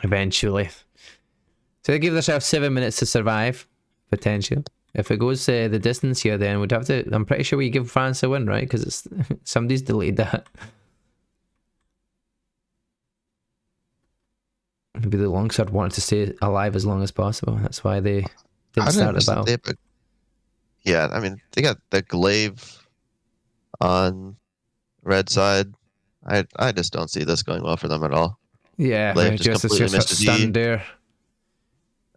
Eventually. So they give themselves 7 minutes to survive, potential. If it goes the distance here, then we'd have to... I'm pretty sure we give France a win, right? Because it's somebody's delayed that. Maybe the longsword wanted to stay alive as long as possible. That's why they didn't start the battle. Yeah, I mean, they got the glaive on red side. I just don't see this going well for them at all. Yeah, just stunned there.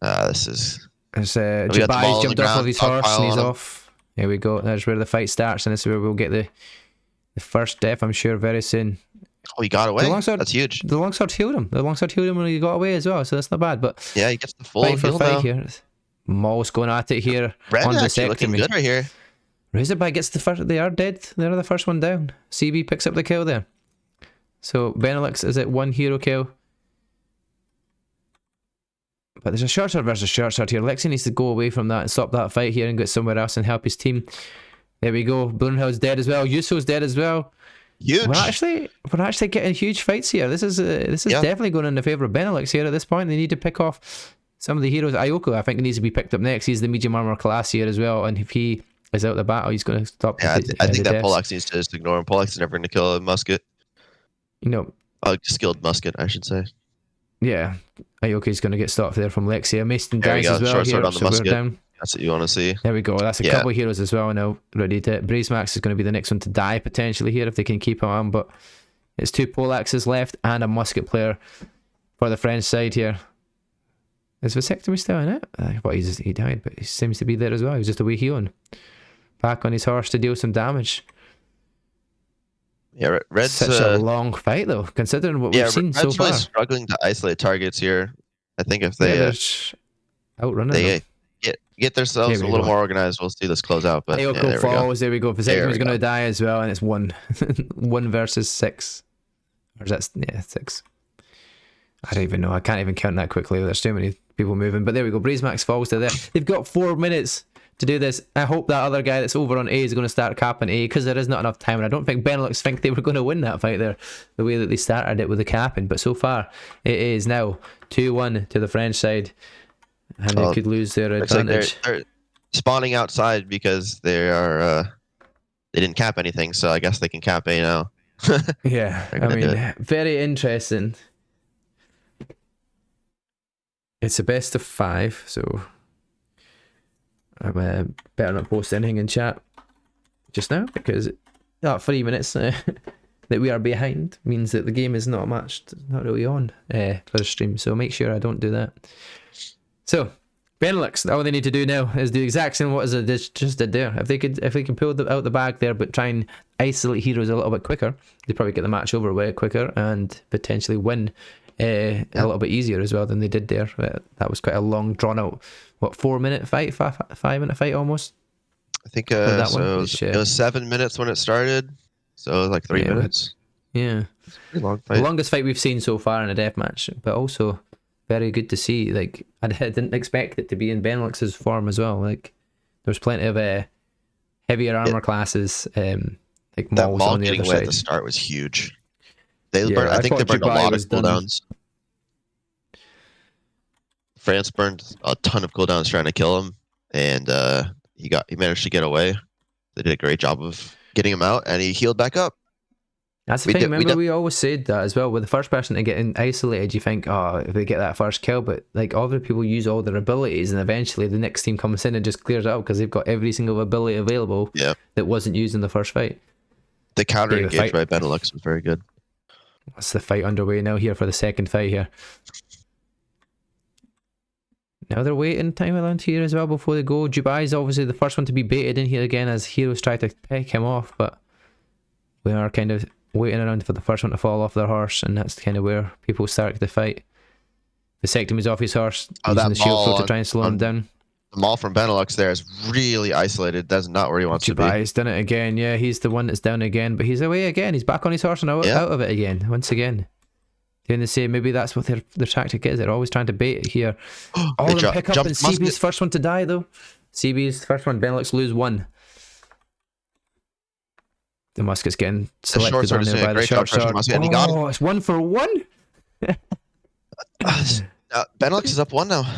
This is... Jabai's jumped off of his horse and he's off. Here we go. That's where the fight starts, and this is where we'll get the first death, I'm sure, very soon. Oh, he got away. That's huge. The longsword healed him. The longsword healed him when he got away as well, so that's not bad. But yeah, he gets the full fight for heal fight now. here. Maul's going at it here. Red on actually vasectomy. looking good right here. Razorback gets the first. They are dead. They're the first one down. CB picks up the kill there. So Benelux is at 1 hero kill. But there's a short sword versus short sword here. Lexi needs to go away from that and stop that fight here and get somewhere else and help his team. There we go. Brunhild's dead as well. Yuso's dead as well. Huge. We're actually getting huge fights here. This is definitely going in the favour of Benelux here at this point. They need to pick off some of the heroes. Ayoko, I think, needs to be picked up next. He's the medium armor class here as well, and if he is out of the battle, he's going to stop. Yeah, I think that Poleaxe needs to just ignore him. Poleaxe is never going to kill a musket. You know, a skilled musket, I should say. Yeah, Ayoki's going to get stopped there from Lexia. Mason there dies as well. Short sword here, on the so we're musket. down. That's what you want to see. There we go. That's a couple of heroes as well now. Ready to. Bracemax is going to be the next one to die potentially here if they can keep him on. But it's 2 Poleaxes left and a musket player for the French side here. Is vasectomy still in it? But he died, but he seems to be there as well. He was just away healing. Back on his horse to deal some damage. Yeah, Red's such a long fight though, considering what we've seen Red's so far. really struggling to isolate targets here. I think if they outrunning they them. get themselves a little more organized, we'll see this close out. But Ayoko falls. There we go. Vasectomy's going to die as well, and it's 1 versus 6. Or is that 6? I don't even know. I can't even count that quickly. There's too many people moving. But there we go. Bracemax falls to there. They've got 4 minutes to do this. I hope that other guy that's over on A is going to start capping A, because there is not enough time, and I don't think Benelux think they were going to win that fight there the way that they started it with the capping. But so far it is now 2-1 to the French side, and they could lose their advantage. Like they're spawning outside because they didn't cap anything, so I guess they can cap A now. Yeah, I mean, very interesting. It's a best of 5, so I better not post anything in chat just now, because that 3 minutes that we are behind means that the game is not really on for the stream. So make sure I don't do that. So Benelux, all they need to do now is do the exact same what it just did there. If they can pull out the bag there, but try and isolate heroes a little bit quicker, they probably get the match over way quicker and potentially win a little bit easier as well than they did there. That was quite a long, drawn out, 4-minute fight, 5-minute fight almost. I think it was 7 minutes when it started, so it was like 3 minutes. Yeah, pretty long fight. The longest fight we've seen so far in a deathmatch, but also very good to see. Like, I didn't expect it to be in Benelux's form as well. Like, there's plenty of heavier armor classes. Like that Maul's Maul on the getting other away side. at the start was huge. I think they burned a lot of cooldowns. France burned a ton of cooldowns trying to kill him, and he managed to get away. They did a great job of getting him out, and he healed back up. That's the thing. Remember, we always said that as well. With the first person to get isolated, you think, oh, if they get that first kill, but like other people use all their abilities, and eventually the next team comes in and just clears it out because they've got every single ability available that wasn't used in the first fight. The counter engage by Benelux was very good. That's the fight underway now here for the second fight here. Now they're waiting time around here as well before they go. Dubai is obviously the first one to be baited in here again as heroes try to pick him off, but we are kind of waiting around for the first one to fall off their horse, and that's kind of where people start the fight. Vasectomy's off his horse, using the shield throw to try and slow him down. The Maul from Benelux there is really isolated. That's not where he wants to be. Dubai's done it again. Yeah, he's the one that's down again, but he's away again. He's back on his horse and out of it again, once again. Doing the same. Maybe that's what their tactic is. They're always trying to bait it here. Oh, they pick up, and CB's first one to die though. CB's first one. Benelux lose 1. The musket's getting selected on there by the short sword. Oh, it's 1 for 1. Benelux is up 1 now.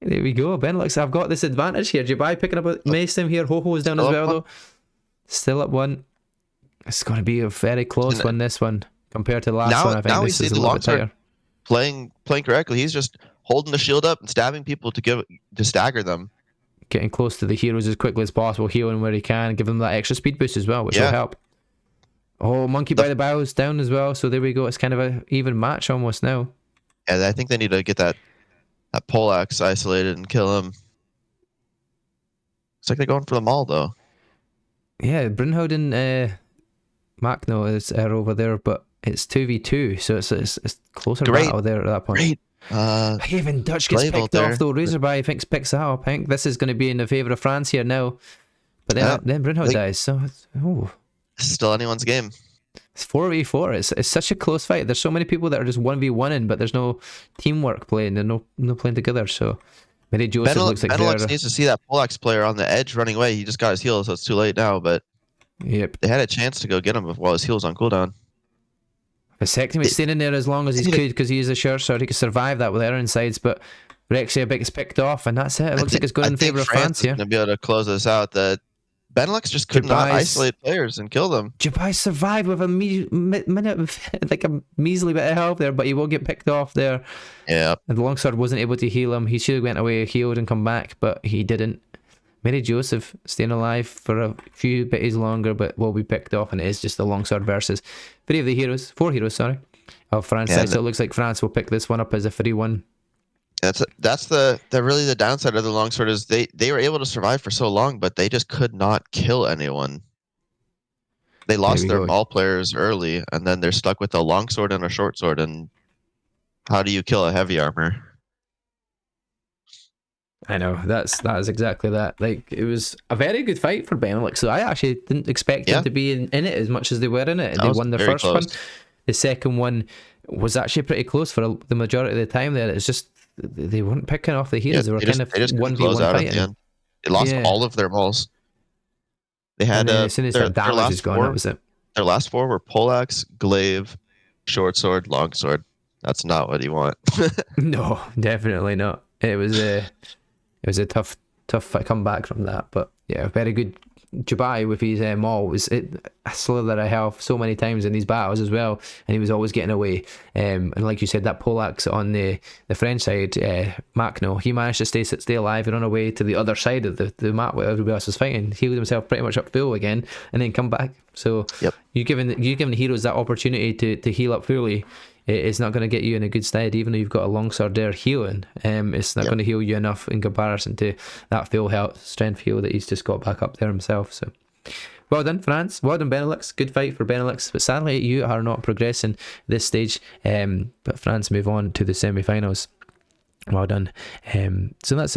There we go. Benelux, I've got this advantage here. Dubai picking up a Mason here. Ho-Ho is down as well though. Still up 1. It's going to be a very close one, this one, compared to the last one. I think this is a little bit tighter. Playing correctly. He's just holding the shield up and stabbing people to stagger them. Getting close to the heroes as quickly as possible, healing where he can, give them that extra speed boost as well, which will help. Oh, Monkey by the Bows down as well, so there we go. It's kind of an even match almost now. Yeah, I think they need to get that Poleaxe isolated and kill him. It's like they're going for the mall though. Yeah, Brunhilde and Macno are over there, but it's 2v2, so it's closer Great, battle there at that point. great. Even Dutch gets Glaive picked there. off though. Razorby thinks picks that up. I think this is going to be in the favour of France here now. But then Brunhilde dies, so It's still anyone's game. it's 4v4. It's such a close fight. There's so many people that are just 1v1ing, but there's no teamwork playing. They're no playing together. So Mary Joseph looks like Benelux needs to see that Poleaxe player on the edge running away. He just got his heal, so it's too late now. But yep. they had a chance to go get him while his heal was on cooldown. Vasectomy staying in there as long as he could because he is a sure so he could survive that with Aaron sides, but Rexia gets picked off and that's it. It looks like it's going in favour of France here. To be able to close this out. That Benelux just could not isolate players and kill them. Jabai survived with a minute, like a measly bit of health there, but he will get picked off there. Yeah. And the longsword wasn't able to heal him. He should have went away, healed, and come back, but he didn't. Mary Joseph staying alive for a few bits longer, but will be picked off, and it is just the longsword versus four heroes, of France. Yeah, so it looks like France will pick this one up as a 3-1. That's the really the downside of the longsword is they were able to survive for so long, but they just could not kill anyone. They lost their maul players early, and then they're stuck with a longsword and a short sword. And how do you kill a heavy armor? I know that is exactly that. Like, it was a very good fight for Benelux. So I actually didn't expect them to be in it as much as they were in it. They won the first one. The second one was actually pretty close for the majority of the time. There, it's just they weren't picking off the heroes. They were kind of 1v1 fighting. They lost all of their mauls. They had as soon as their damage is gone, that was it. Their last four were Poleaxe, Glaive, short sword, long sword. That's not what you want. No, definitely not. It was a tough comeback from that, but yeah, very good. Jabai with his maul was a slither of health so many times in these battles as well, and he was always getting away. And like you said, that Poleaxe on the French side, Macno, he managed to stay alive and run away to the other side of the map where everybody else was fighting, healed himself pretty much up full again, and then come back. So you giving the heroes that opportunity to heal up fully. It's not going to get you in a good stead, even though you've got a longsword there healing. It's not going to heal you enough in comparison to that full health strength heal that he's just got back up there himself. So, well done, France. Well done, Benelux. Good fight for Benelux. But sadly, you are not progressing this stage. But France move on to the semi-finals. Well done. So that's